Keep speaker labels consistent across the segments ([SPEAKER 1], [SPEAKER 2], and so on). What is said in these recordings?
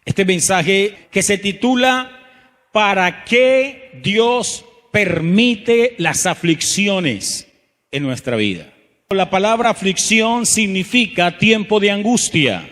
[SPEAKER 1] Este mensaje que se titula ¿Para qué Dios permite las aflicciones en nuestra vida? La palabra aflicción significa tiempo de angustia,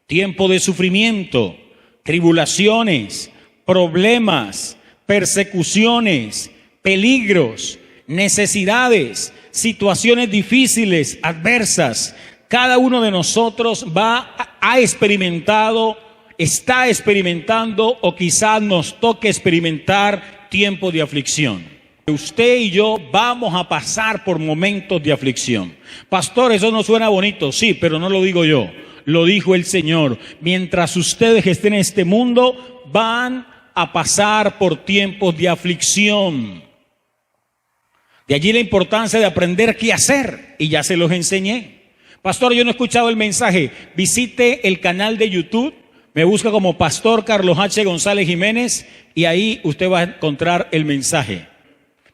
[SPEAKER 1] tiempo de sufrimiento, tribulaciones, problemas, persecuciones, peligros, necesidades, situaciones difíciles, adversas. Cada uno de nosotros ha experimentado, está experimentando o quizás nos toque experimentar tiempo de aflicción. Usted y yo vamos a pasar por momentos de aflicción. Pastor, eso no suena bonito, sí, pero no lo digo yo, lo dijo el Señor. Mientras ustedes estén en este mundo, van a pasar por tiempos de aflicción. De allí la importancia de aprender qué hacer, y ya se los enseñé. Pastor, yo no he escuchado el mensaje. Visite el canal de YouTube, me busca como Pastor Carlos H. González Jiménez y ahí usted va a encontrar el mensaje.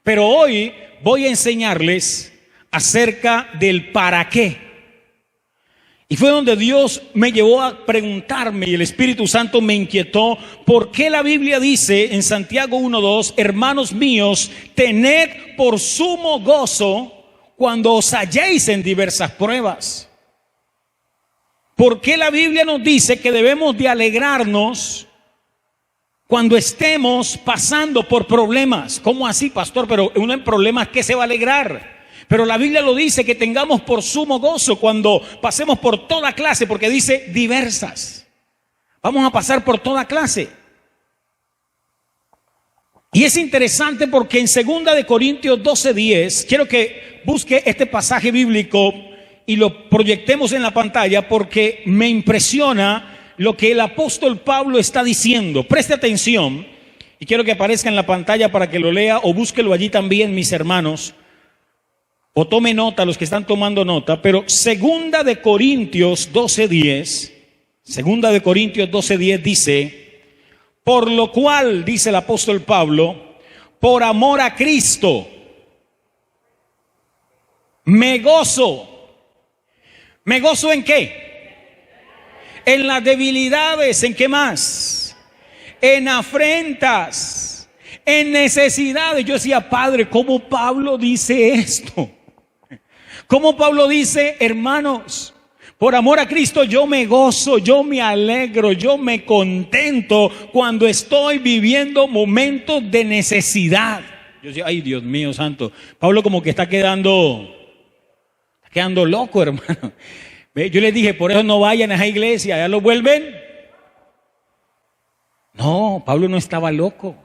[SPEAKER 1] Pero hoy voy a enseñarles acerca del para qué. Y fue donde Dios me llevó a preguntarme y el Espíritu Santo me inquietó. ¿Por qué la Biblia dice en Santiago 1:2, hermanos míos, tened por sumo gozo cuando os halléis en diversas pruebas? ¿Por qué la Biblia nos dice que debemos de alegrarnos cuando estemos pasando por problemas? ¿Cómo así, pastor? Pero uno en problemas, ¿qué se va a alegrar? Pero la Biblia lo dice que tengamos por sumo gozo cuando pasemos por toda clase, porque dice diversas. Vamos a pasar por toda clase. Y es interesante porque en 2 de Corintios 12:10, quiero que busque este pasaje bíblico y lo proyectemos en la pantalla porque me impresiona lo que el apóstol Pablo está diciendo. Preste atención y quiero que aparezca en la pantalla para que lo lea o búsquelo allí también, mis hermanos. O tome nota los que están tomando nota, pero 2 de Corintios 12:10, 2 de Corintios 12:10 dice, por lo cual, dice el apóstol Pablo, por amor a Cristo, me gozo. ¿Me gozo en qué? En las debilidades, ¿en qué más? En afrentas, en necesidades. Yo decía, Padre, ¿cómo Pablo dice esto? ¿Cómo Pablo dice, hermanos, por amor a Cristo yo me gozo, yo me alegro, yo me contento cuando estoy viviendo momentos de necesidad? Yo decía, ay, Dios mío santo, Pablo como que está quedando loco, hermano. Yo les dije, por eso no vayan a esa iglesia, ya lo vuelven. No, Pablo no estaba loco.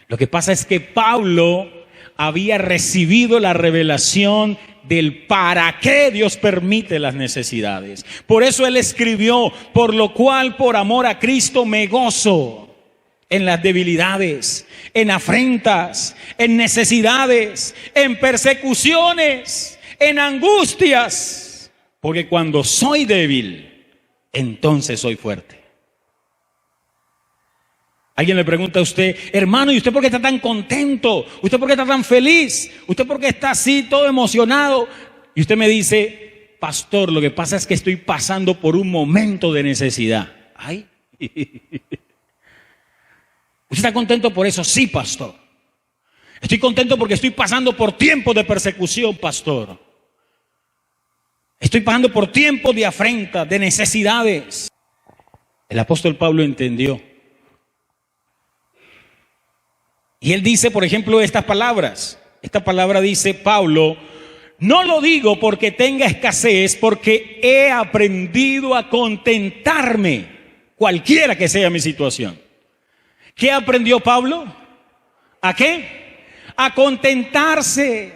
[SPEAKER 1] Lo que pasa es que Pablo había recibido la revelación del para qué Dios permite las necesidades. Por eso él escribió, por lo cual por amor a Cristo me gozo en las debilidades, en afrentas, en necesidades, en persecuciones, en angustias, porque cuando soy débil, entonces soy fuerte. Alguien le pregunta a usted, hermano, ¿y usted por qué está tan contento? ¿Usted por qué está tan feliz? ¿Usted por qué está así, todo emocionado? Y usted me dice, pastor, lo que pasa es que estoy pasando por un momento de necesidad. Ay. ¿Usted está contento por eso? Sí, pastor. Estoy contento porque estoy pasando por tiempos de persecución, pastor. Estoy pasando por tiempos de afrenta, de necesidades. El apóstol Pablo entendió. Y él dice, por ejemplo, estas palabras. Esta palabra dice, Pablo, no lo digo porque tenga escasez, porque he aprendido a contentarme, cualquiera que sea mi situación. ¿Qué aprendió Pablo? ¿A qué? A contentarse.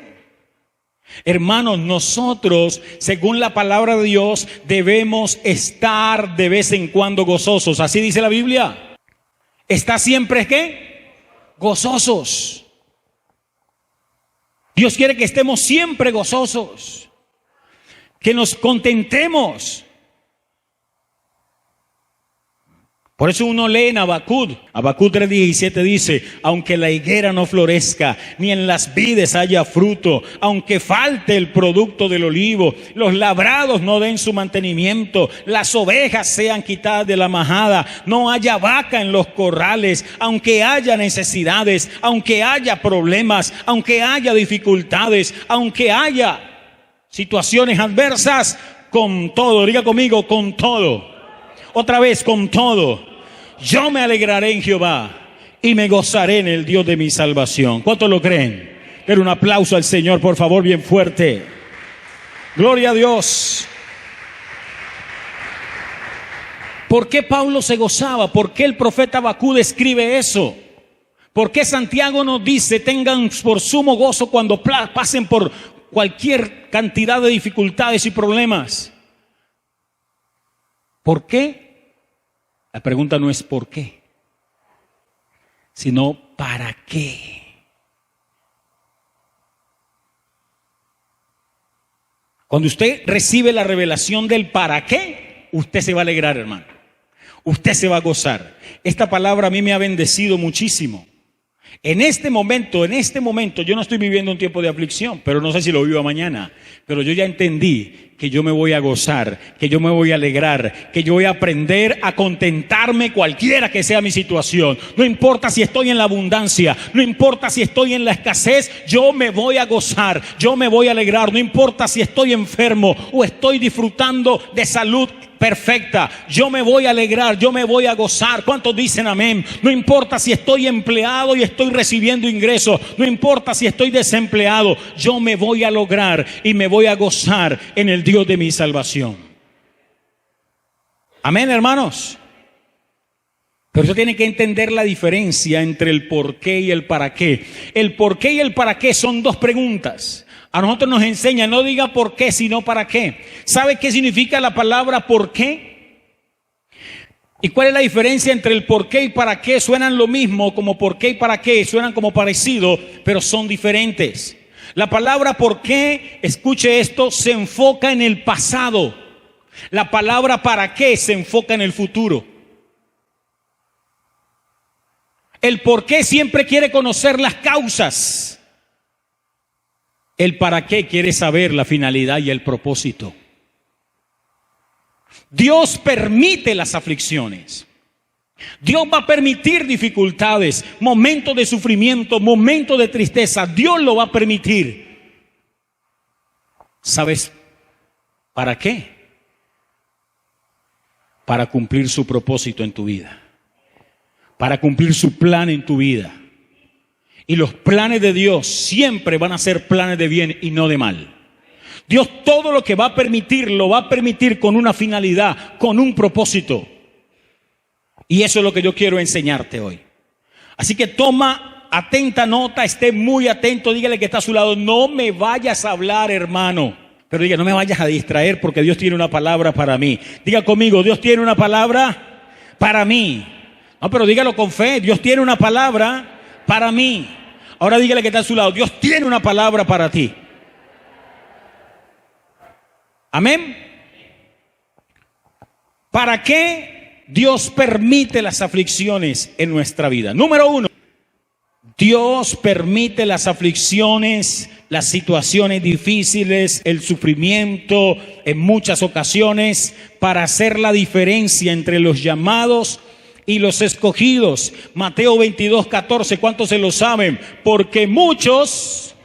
[SPEAKER 1] Hermanos, nosotros, según la palabra de Dios, debemos estar de vez en cuando gozosos. Así dice la Biblia. ¿Está siempre qué? Gozosos. Dios quiere que estemos siempre gozosos, que nos contentemos. Por eso uno lee en Habacuc 3:17 dice: aunque la higuera no florezca, ni en las vides haya fruto, aunque falte el producto del olivo, los labrados no den su mantenimiento, las ovejas sean quitadas de la majada, no haya vaca en los corrales, aunque haya necesidades, aunque haya problemas, aunque haya dificultades, aunque haya situaciones adversas, con todo, diga conmigo, con todo. Otra vez, con todo, yo me alegraré en Jehová y me gozaré en el Dios de mi salvación. ¿Cuántos lo creen? Den un aplauso al Señor, por favor, bien fuerte. Gloria a Dios. ¿Por qué Pablo se gozaba? ¿Por qué el profeta Habacuc escribe eso? ¿Por qué Santiago nos dice: tengan por sumo gozo cuando pasen por cualquier cantidad de dificultades y problemas? ¿Por qué? La pregunta no es por qué, sino para qué. Cuando usted recibe la revelación del para qué, usted se va a alegrar, hermano. Usted se va a gozar. Esta palabra a mí me ha bendecido muchísimo. En este momento, yo no estoy viviendo un tiempo de aflicción, pero no sé si lo vivo mañana. Pero yo ya entendí que yo me voy a gozar, que yo me voy a alegrar, que yo voy a aprender a contentarme cualquiera que sea mi situación. No importa si estoy en la abundancia, no importa si estoy en la escasez, yo me voy a gozar, yo me voy a alegrar. No importa si estoy enfermo o estoy disfrutando de salud perfecta, yo me voy a alegrar, yo me voy a gozar. ¿Cuántos dicen amén? No importa si estoy empleado y estoy recibiendo ingresos, no importa si estoy desempleado, yo me voy a lograr y me voy a gozar en el Dios de mi salvación. Amén, hermanos. Pero usted tiene que entender la diferencia entre el por qué y el para qué. El por qué y el para qué son dos preguntas. A nosotros nos enseña: no diga por qué, sino para qué. ¿Sabe qué significa la palabra por qué? ¿Y cuál es la diferencia entre el por qué y para qué? Suenan lo mismo, como por qué y para qué, suenan como parecido, pero son diferentes. La palabra por qué, escuche esto, se enfoca en el pasado. La palabra para qué se enfoca en el futuro. El por qué siempre quiere conocer las causas. El para qué quiere saber la finalidad y el propósito. Dios permite las aflicciones. Dios va a permitir dificultades, momentos de sufrimiento, momentos de tristeza. Dios lo va a permitir. ¿Sabes para qué? Para cumplir su propósito en tu vida. Para cumplir su plan en tu vida. Y los planes de Dios siempre van a ser planes de bien y no de mal. Dios todo lo que va a permitir, lo va a permitir con una finalidad, con un propósito. Y eso es lo que yo quiero enseñarte hoy. Así que toma atenta nota, esté muy atento, dígale que está a su lado: no me vayas a hablar, hermano. Pero diga: no me vayas a distraer, porque Dios tiene una palabra para mí. Diga conmigo: Dios tiene una palabra para mí. No, pero dígalo con fe: Dios tiene una palabra para mí. Ahora dígale que está a su lado: Dios tiene una palabra para ti. Amén. ¿Para qué Dios permite las aflicciones en nuestra vida? Número uno, Dios permite las aflicciones, las situaciones difíciles, el sufrimiento en muchas ocasiones para hacer la diferencia entre los llamados y los escogidos. Mateo 22:14, ¿cuántos se lo saben? Porque muchos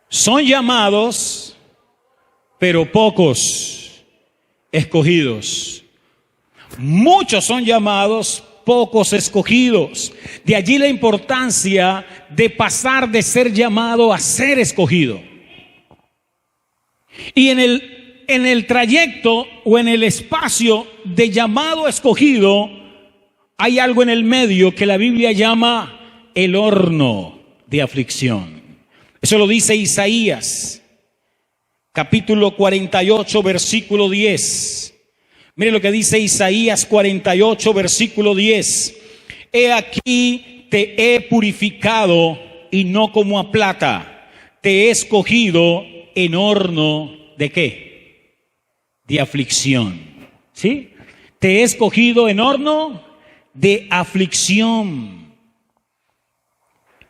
[SPEAKER 1] son llamados, pero pocos escogidos. Muchos son llamados, pocos escogidos. De allí la importancia de pasar de ser llamado a ser escogido. Y en el trayecto o en el espacio de llamado a escogido, hay algo en el medio que la Biblia llama el horno de aflicción. Eso lo dice Isaías, capítulo 48, versículo 10. Mire lo que dice Isaías 48, versículo 10. He aquí te he purificado y no como a plata. Te he escogido en horno ¿de qué? De aflicción. ¿Sí? te he escogido en horno de aflicción.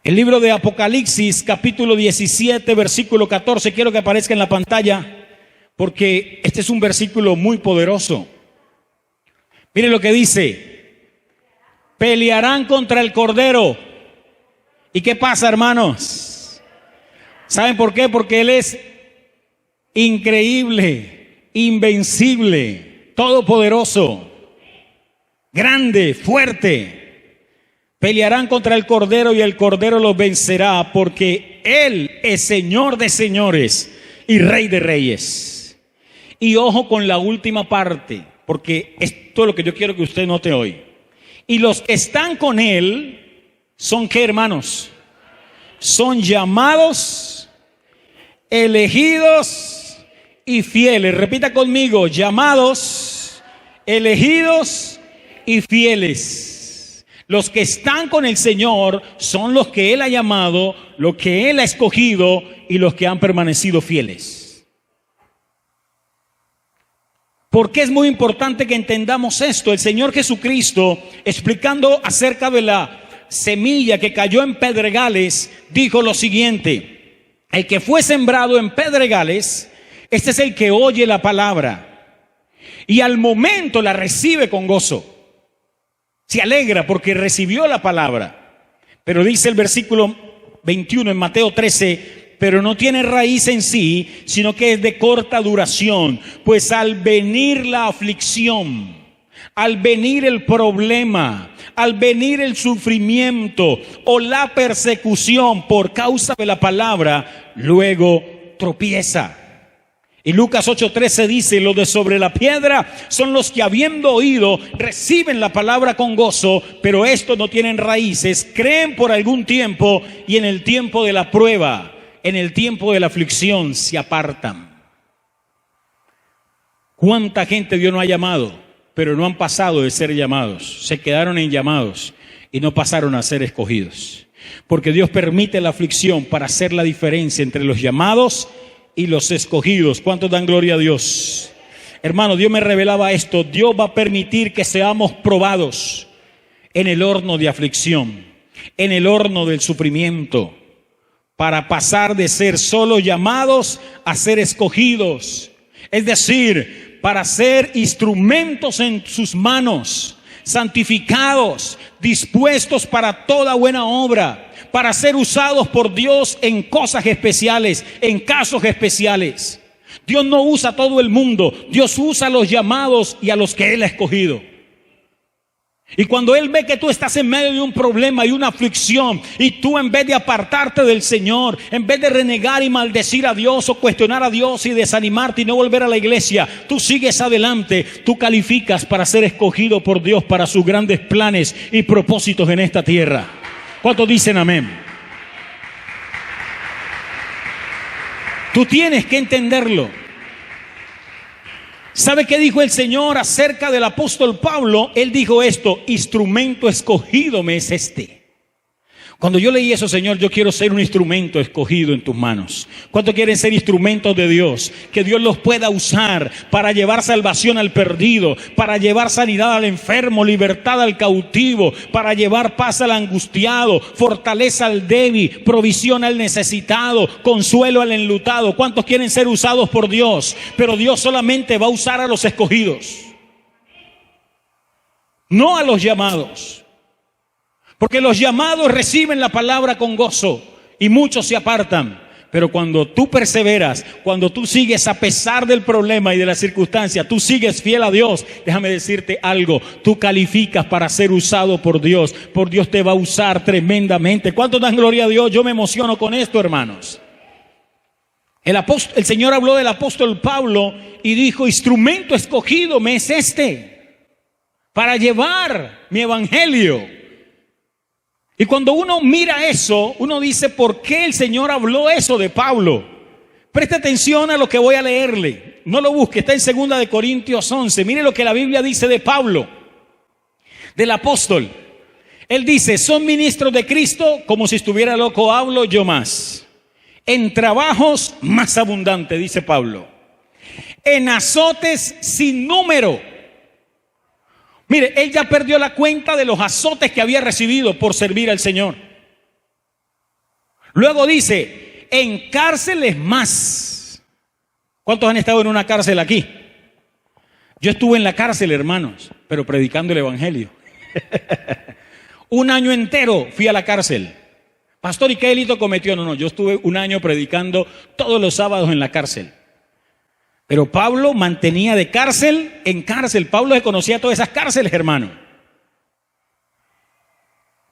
[SPEAKER 1] El libro de Apocalipsis, capítulo 17, versículo 14, quiero que aparezca en la pantalla, porque este es un versículo muy poderoso. Mire lo que dice: pelearán contra el Cordero. ¿Y qué pasa, hermanos? ¿Saben por qué? Porque Él es increíble, invencible, todopoderoso, grande, fuerte. Pelearán contra el Cordero y el Cordero los vencerá, porque Él es Señor de señores y Rey de reyes. Y ojo con la última parte, porque esto es lo que yo quiero que usted note hoy. Y los que están con Él son, ¿qué, hermanos? Son llamados, elegidos y fieles. Repita conmigo: llamados, elegidos y fieles. Los que están con el Señor son los que Él ha llamado, los que Él ha escogido y los que han permanecido fieles. ¿Por qué es muy importante que entendamos esto? El Señor Jesucristo, explicando acerca de la semilla que cayó en pedregales, dijo lo siguiente: el que fue sembrado en pedregales, este es el que oye la palabra y al momento la recibe con gozo. Se alegra porque recibió la palabra. Pero dice el versículo 21 en Mateo 13: pero no tiene raíz en sí, sino que es de corta duración. Pues al venir la aflicción, al venir el problema, al venir el sufrimiento o la persecución por causa de la palabra, luego tropieza. Y Lucas 8:13 dice: los de sobre la piedra son los que, habiendo oído, reciben la palabra con gozo, pero estos no tienen raíces, creen por algún tiempo y en el tiempo de la prueba, en el tiempo de la aflicción, se apartan. ¿Cuánta gente Dios no ha llamado, pero no han pasado de ser llamados? Se quedaron en llamados y no pasaron a ser escogidos. Porque Dios permite la aflicción para hacer la diferencia entre los llamados y los escogidos. ¿Cuántos dan gloria a Dios? Hermano, Dios me revelaba esto: Dios va a permitir que seamos probados en el horno de aflicción, en el horno del sufrimiento, para pasar de ser solo llamados a ser escogidos. Es decir, para ser instrumentos en sus manos, santificados, dispuestos para toda buena obra, para ser usados por Dios en cosas especiales, en casos especiales. Dios no usa a todo el mundo, Dios usa a los llamados y a los que Él ha escogido. Y cuando Él ve que tú estás en medio de un problema y una aflicción, y tú, en vez de apartarte del Señor, en vez de renegar y maldecir a Dios o cuestionar a Dios y desanimarte y no volver a la iglesia, tú sigues adelante, tú calificas para ser escogido por Dios para sus grandes planes y propósitos en esta tierra. ¿Cuántos dicen amén? Tú tienes que entenderlo. ¿Sabe qué dijo el Señor acerca del apóstol Pablo? Él dijo esto: instrumento escogido me es este. Cuando yo leí eso: Señor, yo quiero ser un instrumento escogido en tus manos. ¿Cuántos quieren ser instrumentos de Dios? Que Dios los pueda usar para llevar salvación al perdido, para llevar sanidad al enfermo, libertad al cautivo, para llevar paz al angustiado, fortaleza al débil, provisión al necesitado, consuelo al enlutado. ¿Cuántos quieren ser usados por Dios? Pero Dios solamente va a usar a los escogidos, no a los llamados. Porque los llamados reciben la palabra con gozo y muchos se apartan. Pero cuando tú perseveras, cuando tú sigues a pesar del problema y de la circunstancia, tú sigues fiel a Dios, déjame decirte algo: tú calificas para ser usado por Dios. Por Dios te va a usar tremendamente. ¿Cuántos dan gloria a Dios? Yo me emociono con esto, hermanos. El Señor habló del apóstol Pablo y dijo: instrumento escogido me es este, para llevar mi evangelio. Y cuando uno mira eso, uno dice: ¿por qué el Señor habló eso de Pablo? Preste atención a lo que voy a leerle. No lo busque, está en 2 de Corintios 11. Mire lo que la Biblia dice de Pablo, del apóstol. Él dice: son ministros de Cristo, como si estuviera loco hablo yo más. En trabajos más abundantes, dice Pablo. En azotes sin número. Mire, él ya perdió la cuenta de los azotes que había recibido por servir al Señor. Luego dice, en cárceles más. ¿Cuántos han estado en una cárcel aquí? Yo estuve en la cárcel, hermanos, pero predicando el evangelio. Un año entero fui a la cárcel. Pastor, ¿y qué delito cometió? No, yo estuve un año predicando todos los sábados en la cárcel. Pero Pablo mantenía de cárcel en cárcel. Pablo se conocía todas esas cárceles, hermano.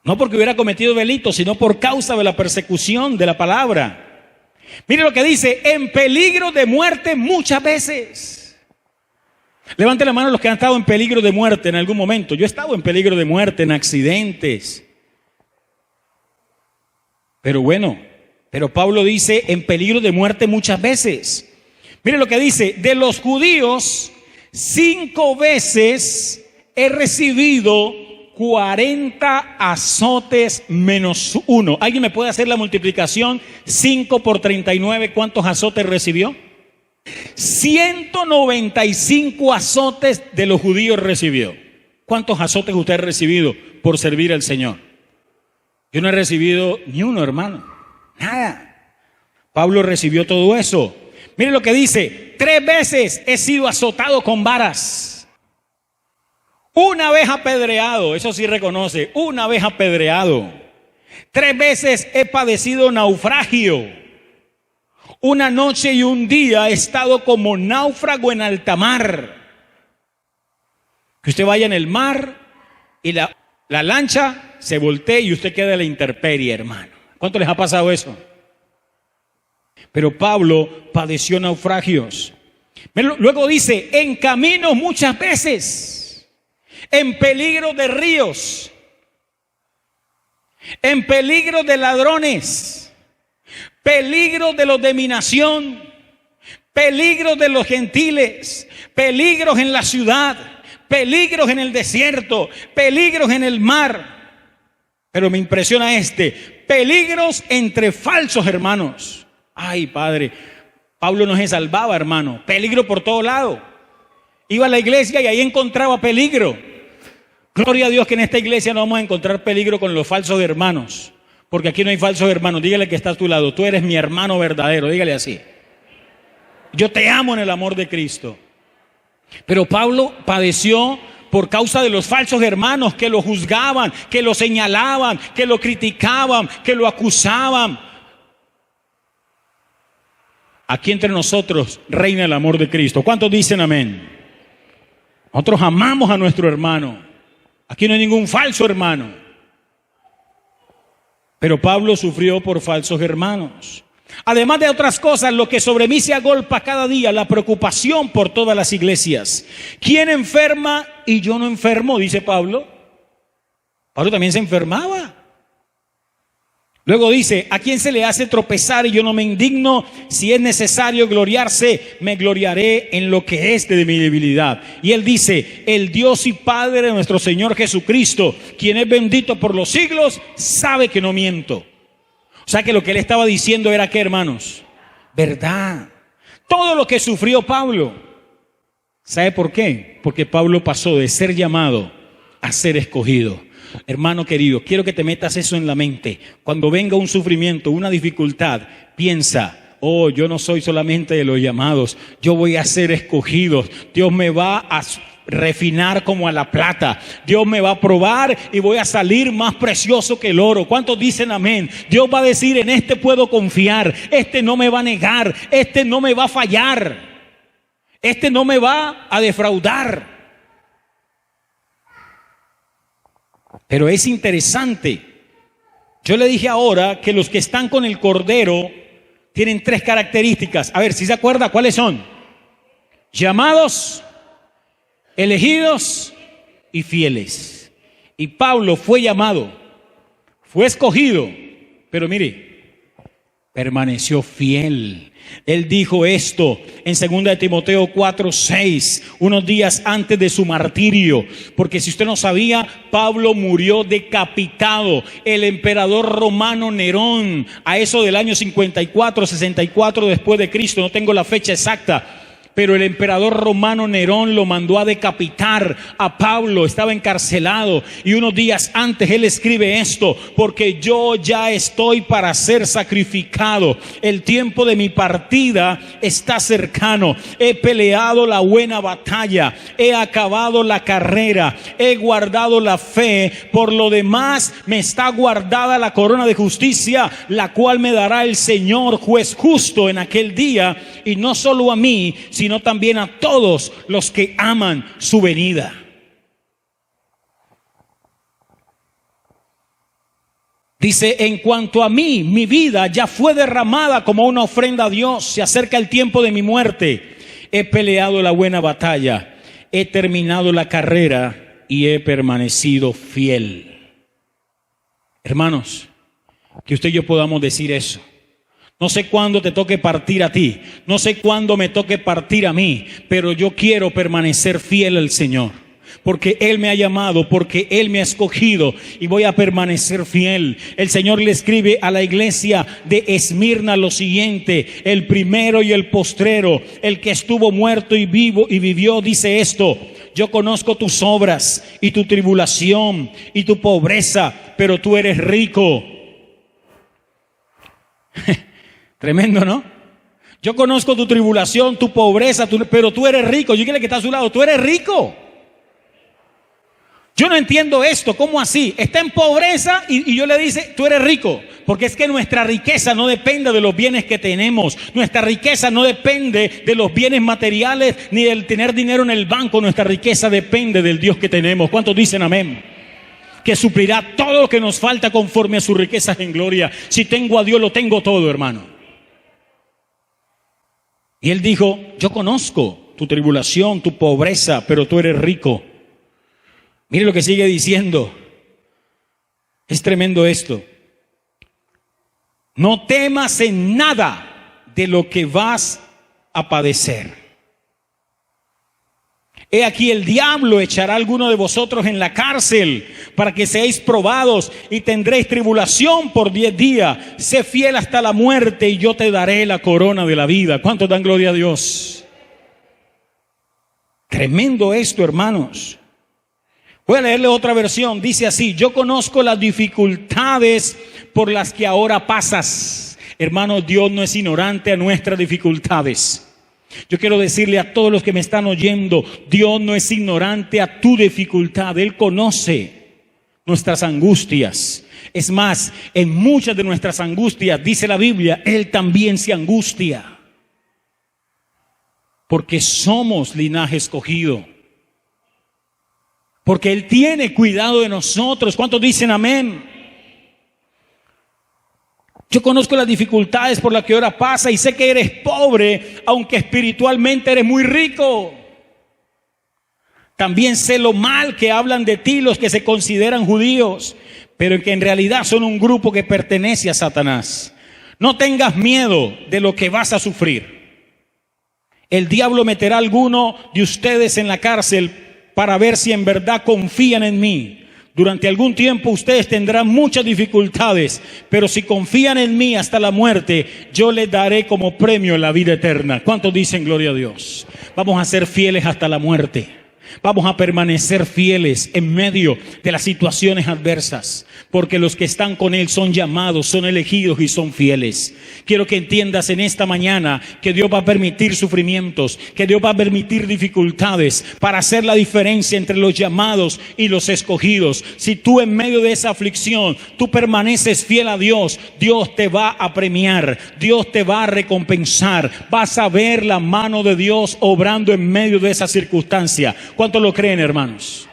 [SPEAKER 1] No porque hubiera cometido delitos, sino por causa de la persecución de la palabra. Mire lo que dice, en peligro de muerte muchas veces. Levante la mano los que han estado en peligro de muerte en algún momento. Yo he estado en peligro de muerte, en accidentes. Pero Pablo dice en peligro de muerte muchas veces. Mire lo que dice, de los judíos 5 veces he recibido 40 azotes menos 1. ¿Alguien me puede hacer la multiplicación? 5 por 39, ¿cuántos azotes recibió? 195 azotes de los judíos recibió. ¿Cuántos azotes usted ha recibido por servir al Señor? Yo no he recibido ni uno, hermano. Nada. Pablo recibió todo eso. Mire lo que dice, 3 veces he sido azotado con varas. Una vez apedreado, eso sí reconoce, una vez apedreado. 3 veces he padecido naufragio. Una noche y un día he estado como náufrago en alta mar. Que usted vaya en el mar y la lancha se voltee y usted queda a la intemperie, hermano. ¿Cuánto les ha pasado eso? Pero Pablo padeció naufragios. Luego dice, en camino muchas veces, en peligro de ríos, en peligro de ladrones, peligro de los de mi nación, peligros de los gentiles, peligros en la ciudad, peligros en el desierto, peligros en el mar. Pero me impresiona peligros entre falsos hermanos. Ay, Padre, Pablo no se salvaba, hermano. Peligro por todo lado. Iba a la iglesia y ahí encontraba peligro. Gloria a Dios que en esta iglesia no vamos a encontrar peligro con los falsos hermanos. Porque aquí no hay falsos hermanos. Dígale que está a tu lado, tú eres mi hermano verdadero, dígale así. Yo te amo en el amor de Cristo. Pero Pablo padeció por causa de los falsos hermanos que lo juzgaban, que lo señalaban, que lo criticaban, que lo acusaban. Aquí entre nosotros reina el amor de Cristo. ¿Cuántos dicen amén? Nosotros amamos a nuestro hermano. Aquí no hay ningún falso hermano. Pero Pablo sufrió por falsos hermanos. Además de otras cosas, lo que sobre mí se agolpa cada día, la preocupación por todas las iglesias. ¿Quién enferma y yo no enfermo? Dice Pablo. Pablo también se enfermaba. Luego dice, ¿a quién se le hace tropezar y yo no me indigno? Si es necesario gloriarse, me gloriaré en lo que es de mi debilidad. Y él dice, el Dios y Padre de nuestro Señor Jesucristo, quien es bendito por los siglos, sabe que no miento. O sea que lo que él estaba diciendo era ¿qué, hermanos? Verdad. Todo lo que sufrió Pablo. ¿Sabe por qué? Porque Pablo pasó de ser llamado a ser escogido. Hermano querido, quiero que te metas eso en la mente. Cuando venga un sufrimiento, una dificultad, piensa, oh, yo no soy solamente de los llamados, yo voy a ser escogido. Dios me va a refinar como a la plata. Dios me va a probar y voy a salir más precioso que el oro. ¿Cuántos dicen amén? Dios va a decir, en este puedo confiar, este no me va a negar, este no me va a fallar, este no me va a defraudar. Pero es interesante. Yo le dije ahora que los que están con el Cordero tienen 3 características. A ver, si se acuerda, ¿cuáles son? Llamados, elegidos y fieles. Y Pablo fue llamado, fue escogido, pero mire, permaneció fiel. Él dijo esto en 2 Timoteo 4:6, unos días antes de su martirio, porque si usted no sabía, Pablo murió decapitado. El emperador romano Nerón, a eso del año 54, 64 después de Cristo, no tengo la fecha exacta, pero el emperador romano Nerón lo mandó a decapitar a Pablo. Estaba encarcelado y unos días antes él escribe esto: porque yo ya estoy para ser sacrificado, el tiempo de mi partida está cercano. He peleado la buena batalla, he acabado la carrera, he guardado la fe. Por lo demás me está guardada la corona de justicia, la cual me dará el Señor juez justo en aquel día, y no solo a mí, sino también a todos los que aman su venida. Dice: en cuanto a mí, mi vida ya fue derramada como una ofrenda a Dios. Se acerca el tiempo de mi muerte. He peleado la buena batalla, he terminado la carrera y he permanecido fiel. Hermanos, que usted y yo podamos decir eso. No sé cuándo te toque partir a ti, no sé cuándo me toque partir a mí, pero yo quiero permanecer fiel al Señor, porque Él me ha llamado, porque Él me ha escogido, y voy a permanecer fiel. El Señor le escribe a la iglesia de Esmirna lo siguiente: el primero y el postrero, el que estuvo muerto y vivo y vivió, dice esto: yo conozco tus obras y tu tribulación y tu pobreza, pero tú eres rico. Tremendo, ¿no? Yo conozco tu tribulación, tu pobreza, pero tú eres rico. Yo quiero que está a su lado: tú eres rico. Yo no entiendo esto, ¿cómo así? Está en pobreza y yo le dice: tú eres rico. Porque es que nuestra riqueza no depende de los bienes que tenemos. Nuestra riqueza no depende de los bienes materiales ni del tener dinero en el banco. Nuestra riqueza depende del Dios que tenemos. ¿Cuántos dicen amén? Que suplirá todo lo que nos falta conforme a sus riquezas en gloria. Si tengo a Dios, lo tengo todo, hermano. Y él dijo: yo conozco tu tribulación, tu pobreza, pero tú eres rico. Mire lo que sigue diciendo. Es tremendo esto. No temas en nada de lo que vas a padecer. He aquí, el diablo echará a alguno de vosotros en la cárcel para que seáis probados, y tendréis tribulación por 10 días. Sé fiel hasta la muerte y yo te daré la corona de la vida. ¿Cuántos dan gloria a Dios? Tremendo esto, hermanos. Voy a leerle otra versión. Dice así: yo conozco las dificultades por las que ahora pasas. Hermanos, Dios no es ignorante a nuestras dificultades. Yo quiero decirle a todos los que me están oyendo: Dios no es ignorante a tu dificultad. Él conoce nuestras angustias. Es más, en muchas de nuestras angustias, dice la Biblia, Él también se angustia. Porque somos linaje escogido. Porque Él tiene cuidado de nosotros. ¿Cuántos dicen amén? Yo conozco las dificultades por las que ahora pasa y sé que eres pobre, aunque espiritualmente eres muy rico. También sé lo mal que hablan de ti los que se consideran judíos, pero que en realidad son un grupo que pertenece a Satanás. No tengas miedo de lo que vas a sufrir. El diablo meterá a alguno de ustedes en la cárcel para ver si en verdad confían en mí. Durante algún tiempo ustedes tendrán muchas dificultades, pero si confían en mí hasta la muerte, yo les daré como premio la vida eterna. ¿Cuántos dicen gloria a Dios? Vamos a ser fieles hasta la muerte. Vamos a permanecer fieles en medio de las situaciones adversas, porque los que están con Él son llamados, son elegidos y son fieles. Quiero que entiendas en esta mañana que Dios va a permitir sufrimientos, que Dios va a permitir dificultades para hacer la diferencia entre los llamados y los escogidos. Si tú en medio de esa aflicción, tú permaneces fiel a Dios, Dios te va a premiar, Dios te va a recompensar. Vas a ver la mano de Dios obrando en medio de esa circunstancia. ¿Cuántos lo creen, hermanos?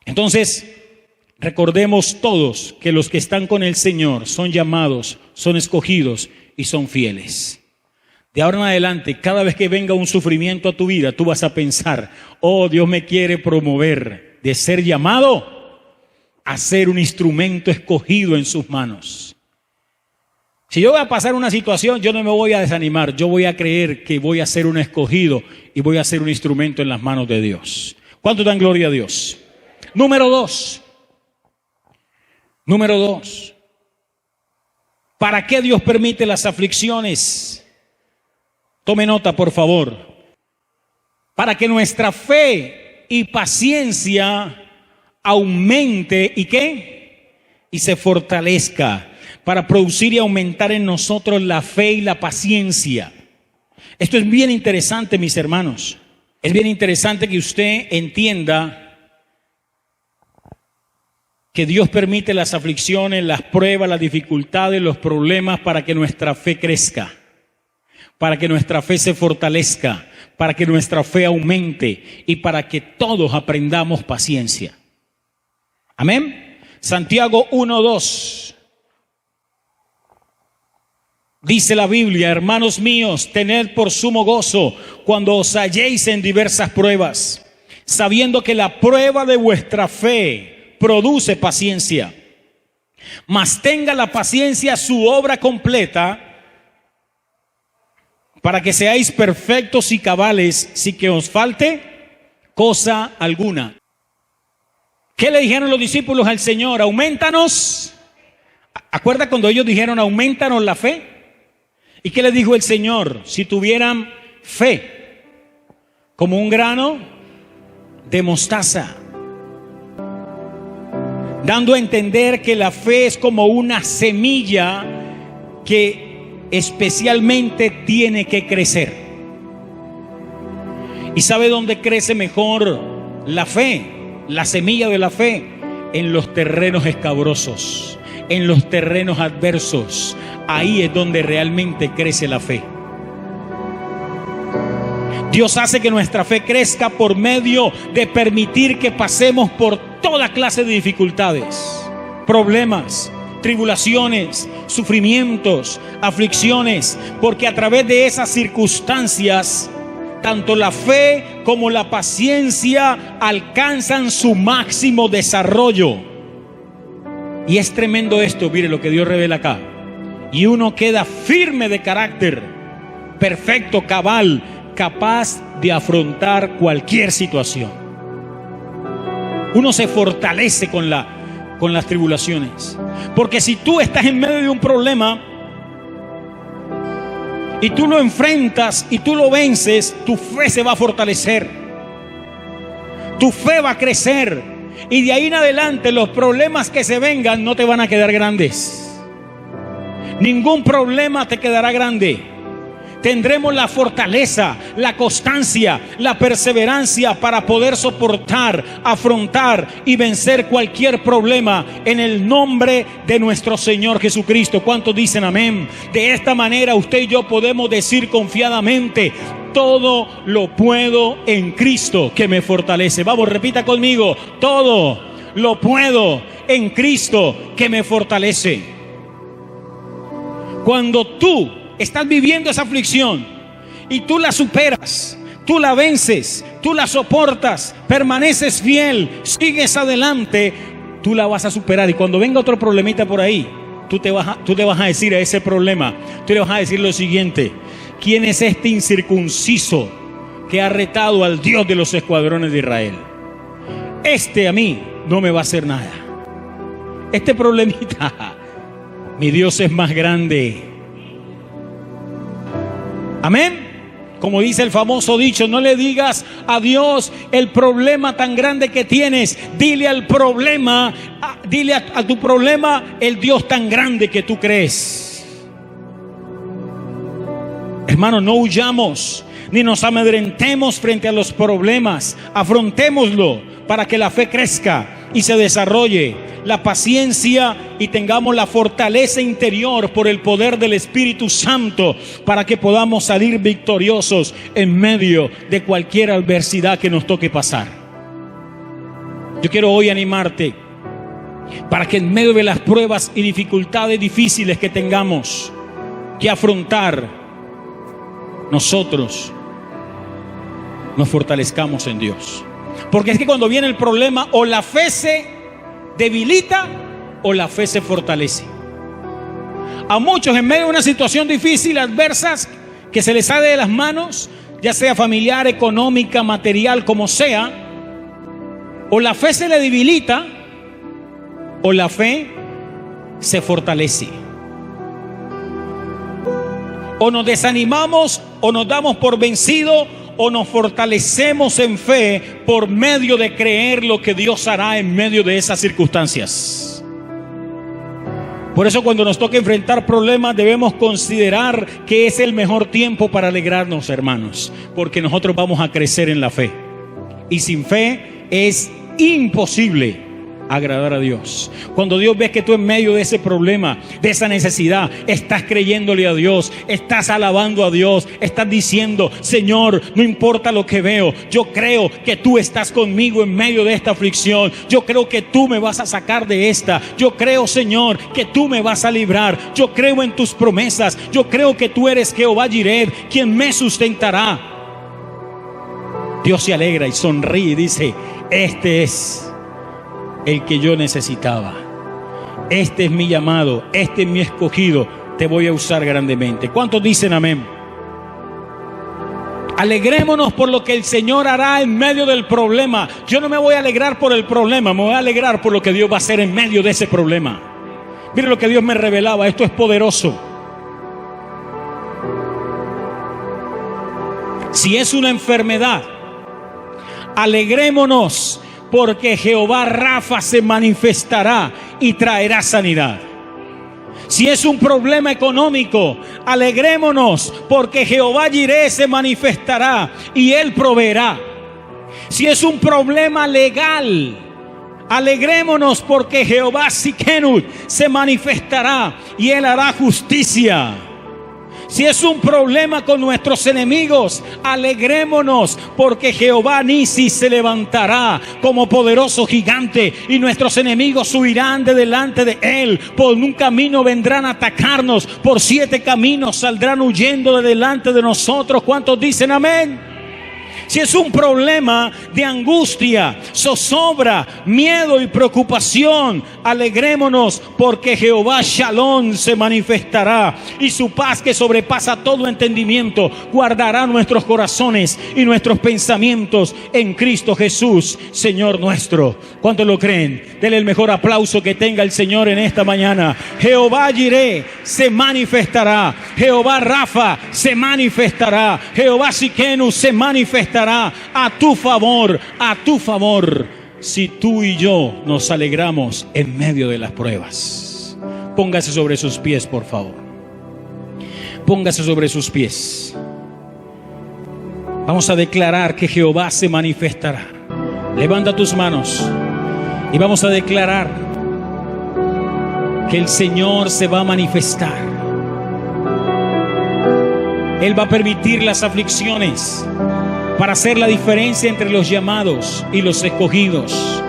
[SPEAKER 1] Entonces, recordemos todos que los que están con el Señor son llamados, son escogidos y son fieles. De ahora en adelante, cada vez que venga un sufrimiento a tu vida, tú vas a pensar: oh, Dios me quiere promover de ser llamado a ser un instrumento escogido en sus manos. Si yo voy a pasar una situación, yo no me voy a desanimar. Yo voy a creer que voy a ser un escogido y voy a ser un instrumento en las manos de Dios. ¿Cuánto dan gloria a Dios? Número dos. ¿Para qué Dios permite las aflicciones? Tome nota, por favor. Para que nuestra fe y paciencia aumente, ¿y qué? Y se fortalezca, para producir y aumentar en nosotros la fe y la paciencia. Esto es bien interesante, mis hermanos. Es bien interesante que usted entienda que Dios permite las aflicciones, las pruebas, las dificultades, los problemas para que nuestra fe crezca, para que nuestra fe se fortalezca, para que nuestra fe aumente y para que todos aprendamos paciencia. Amén. Santiago 1:2. Dice la Biblia: hermanos míos, tened por sumo gozo cuando os halléis en diversas pruebas, sabiendo que la prueba de vuestra fe produce paciencia. Mas tenga la paciencia su obra completa, para que seáis perfectos y cabales, sin que os falte cosa alguna. ¿Qué le dijeron los discípulos al Señor? Aumentanos. ¿Acuerda cuando ellos dijeron aumentanos la fe? ¿Y qué les dijo el Señor? Si tuvieran fe como un grano de mostaza, dando a entender que la fe es como una semilla que especialmente tiene que crecer. ¿Y sabe dónde crece mejor la fe? La semilla de la fe, en los terrenos escabrosos, en los terrenos adversos. Ahí es donde realmente crece la fe. Dios hace que nuestra fe crezca por medio de permitir que pasemos por toda clase de dificultades, problemas, tribulaciones, sufrimientos, aflicciones, porque a través de esas circunstancias, tanto la fe como la paciencia alcanzan su máximo desarrollo. Y es tremendo esto, mire lo que Dios revela acá. Y uno queda firme de carácter, perfecto, cabal, capaz de afrontar cualquier situación. Uno se fortalece con las tribulaciones. Porque si tú estás en medio de un problema y tú lo enfrentas y tú lo vences, tu fe se va a fortalecer, tu fe va a crecer, y de ahí en adelante los problemas que se vengan no te van a quedar grandes. Ningún problema te quedará grande. Tendremos la fortaleza, la constancia, la perseverancia para poder soportar, afrontar y vencer cualquier problema en el nombre de nuestro Señor Jesucristo. ¿Cuántos dicen amén? De esta manera usted y yo podemos decir confiadamente: todo lo puedo en Cristo que me fortalece. Vamos, repita conmigo: todo lo puedo en Cristo que me fortalece. Cuando tú estás viviendo esa aflicción y tú la superas, tú la vences, tú la soportas, permaneces fiel, sigues adelante, tú la vas a superar. Y cuando venga otro problemita por ahí, tú te vas a decir a ese problema, tú le vas a decir lo siguiente: ¿quién es este incircunciso que ha retado al Dios de los escuadrones de Israel? Este a mí no me va a hacer nada. Este problemita, mi Dios es más grande. Amén. Como dice el famoso dicho: no le digas a Dios el problema tan grande que tienes, dile al problema, dile a tu problema el Dios tan grande que tú crees. Hermanos, no huyamos ni nos amedrentemos frente a los problemas. Afrontémoslo para que la fe crezca y se desarrolle, la paciencia, y tengamos la fortaleza interior por el poder del Espíritu Santo, para que podamos salir victoriosos en medio de cualquier adversidad que nos toque pasar. Yo quiero hoy animarte para que en medio de las pruebas y dificultades difíciles que tengamos que afrontar, nosotros nos fortalezcamos en Dios. Porque es que cuando viene el problema, o la fe se debilita o la fe se fortalece. A muchos, en medio de una situación difícil, adversas, que se les sale de las manos, ya sea familiar, económica, material, como sea, o la fe se le debilita o la fe se fortalece. O nos desanimamos, o nos damos por vencido, o nos fortalecemos en fe por medio de creer lo que Dios hará en medio de esas circunstancias. Por eso cuando nos toca enfrentar problemas debemos considerar que es el mejor tiempo para alegrarnos, hermanos, porque nosotros vamos a crecer en la fe. Y sin fe es imposible agradar a Dios. Cuando Dios ve que tú en medio de ese problema, de esa necesidad, estás creyéndole a Dios, estás alabando a Dios, estás diciendo: Señor, no importa lo que veo, yo creo que tú estás conmigo en medio de esta aflicción, yo creo que tú me vas a sacar de esta, yo creo, Señor, que tú me vas a librar, yo creo en tus promesas, yo creo que tú eres Jehová Jireh, quien me sustentará. Dios se alegra y sonríe y dice: este es el que yo necesitaba, este es mi llamado, este es mi escogido, te voy a usar grandemente. ¿Cuántos dicen amén? Alegrémonos por lo que el Señor hará en medio del problema. Yo no me voy a alegrar por el problema, me voy a alegrar por lo que Dios va a hacer en medio de ese problema. Mire lo que Dios me revelaba, esto es poderoso. Si es una enfermedad, alegrémonos porque Jehová Rafa se manifestará y traerá sanidad. Si es un problema económico, alegrémonos porque Jehová Jireh se manifestará y Él proveerá. Si es un problema legal, alegrémonos porque Jehová Tsidkenu se manifestará y Él hará justicia. Si es un problema con nuestros enemigos, alegrémonos porque Jehová Nisi se levantará como poderoso gigante y nuestros enemigos huirán de delante de él. Por un camino vendrán a atacarnos, por 7 caminos saldrán huyendo de delante de nosotros. ¿Cuántos dicen amén? Si es un problema de angustia, zozobra, miedo y preocupación, alegrémonos porque Jehová Shalom se manifestará y su paz que sobrepasa todo entendimiento guardará nuestros corazones y nuestros pensamientos en Cristo Jesús, Señor nuestro. ¿Cuántos lo creen? Denle el mejor aplauso que tenga el Señor en esta mañana. Jehová Jireh se manifestará, Jehová Rafa se manifestará, Jehová Tsidkenu se manifestará a tu favor, si tú y yo nos alegramos en medio de las pruebas. Póngase sobre sus pies, por favor. Póngase sobre sus pies. Vamos a declarar que Jehová se manifestará. Levanta tus manos y vamos a declarar que el Señor se va a manifestar. Él va a permitir las aflicciones para hacer la diferencia entre los llamados y los escogidos.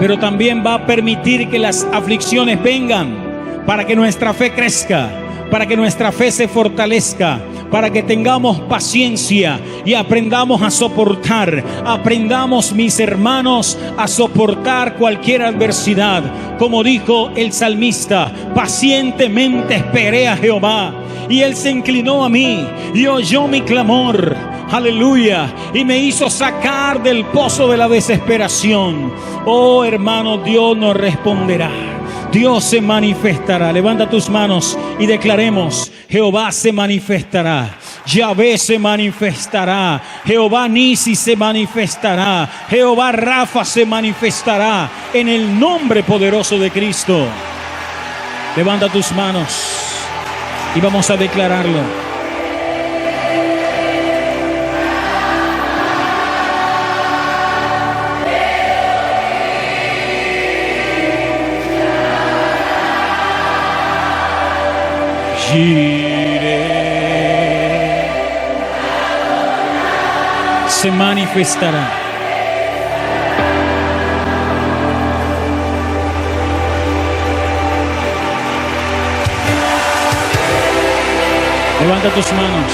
[SPEAKER 1] Pero también va a permitir que las aflicciones vengan para que nuestra fe crezca, para que nuestra fe se fortalezca, para que tengamos paciencia y aprendamos a soportar. Aprendamos, mis hermanos, a soportar cualquier adversidad. Como dijo el salmista: pacientemente esperé a Jehová y Él se inclinó a mí y oyó mi clamor. Aleluya. Y me hizo sacar del pozo de la desesperación. Oh, hermano, Dios nos responderá. Dios se manifestará. Levanta tus manos y declaremos: Jehová se manifestará, Yahvé se manifestará, Jehová Nisi se manifestará, Jehová Rafa se manifestará, en el nombre poderoso de Cristo. Levanta tus manos y vamos a declararlo. Se manifestará. Levanta tus manos.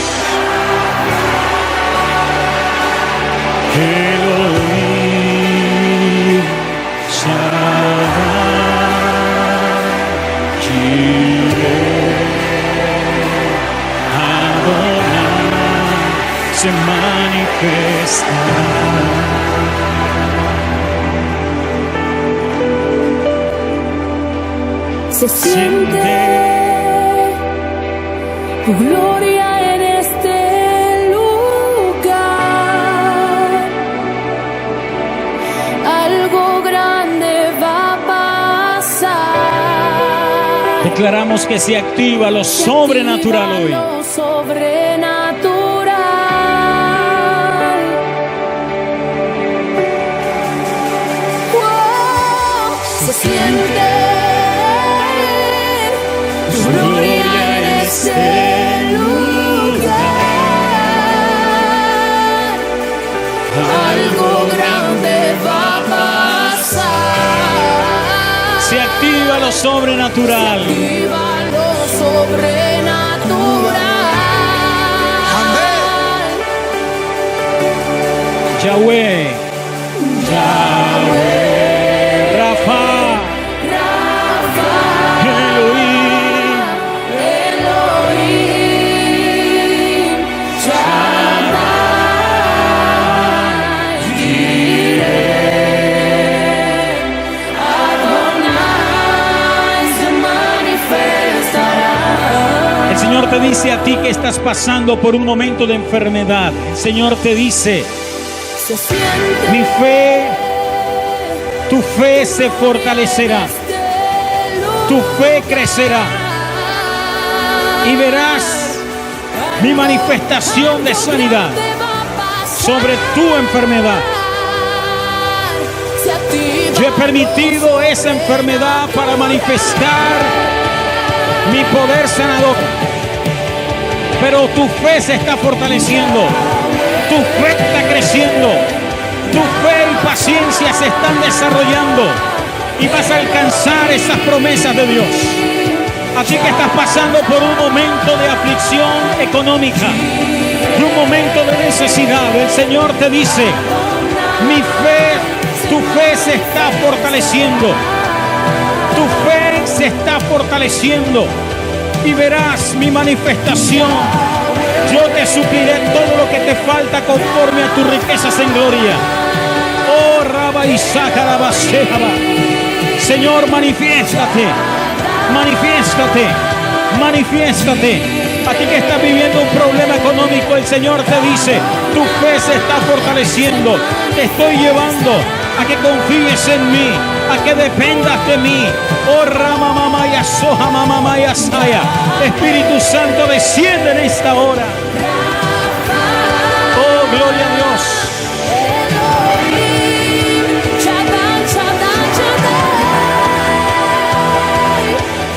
[SPEAKER 1] Elohim Shaddai Jireh Adonai se manifestará.
[SPEAKER 2] Se siente tu gloria en este lugar. Algo grande va a pasar.
[SPEAKER 1] Declaramos que se activa lo sobrenatural hoy.
[SPEAKER 2] Lo sobrenatural. Wow, se siente tu gloria en este lugar. Algo grande va a pasar.
[SPEAKER 1] Se activa lo sobrenatural.
[SPEAKER 2] Se activa lo sobrenatural.
[SPEAKER 1] Yahweh, Yahweh, Rafa, Elohim,
[SPEAKER 2] Elohim, Shaddai, Jireh, Adonai se manifestará.
[SPEAKER 1] El Señor te dice a ti que estás pasando por un momento de enfermedad. El Señor te dice,
[SPEAKER 2] Se siente
[SPEAKER 1] mi fe, tu fe se fortalecerá, tu fe crecerá y verás mi manifestación de sanidad sobre tu enfermedad. Yo he permitido esa enfermedad para manifestar mi poder sanador. Pero tu fe se está fortaleciendo, tu fe está creciendo, tu fe y paciencia se están desarrollando y vas a alcanzar esas promesas de Dios. Así que estás pasando por un momento de aflicción económica y un momento de necesidad. El Señor te dice, mi fe, tu fe se está fortaleciendo, tu fe se está fortaleciendo y verás mi manifestación. Yo te supliré todo lo que te falta conforme a tus riquezas en gloria. Oh, Rabba Isaac, Señor, manifiéstate, manifiéstate, manifiéstate. A ti que estás viviendo un problema económico, el Señor te dice, tu fe se está fortaleciendo. Te estoy llevando a que confíes en mí, a que dependas de mí. Oh, Rama Mamaya Soja Mamaya Saya. Espíritu Santo, desciende en esta hora.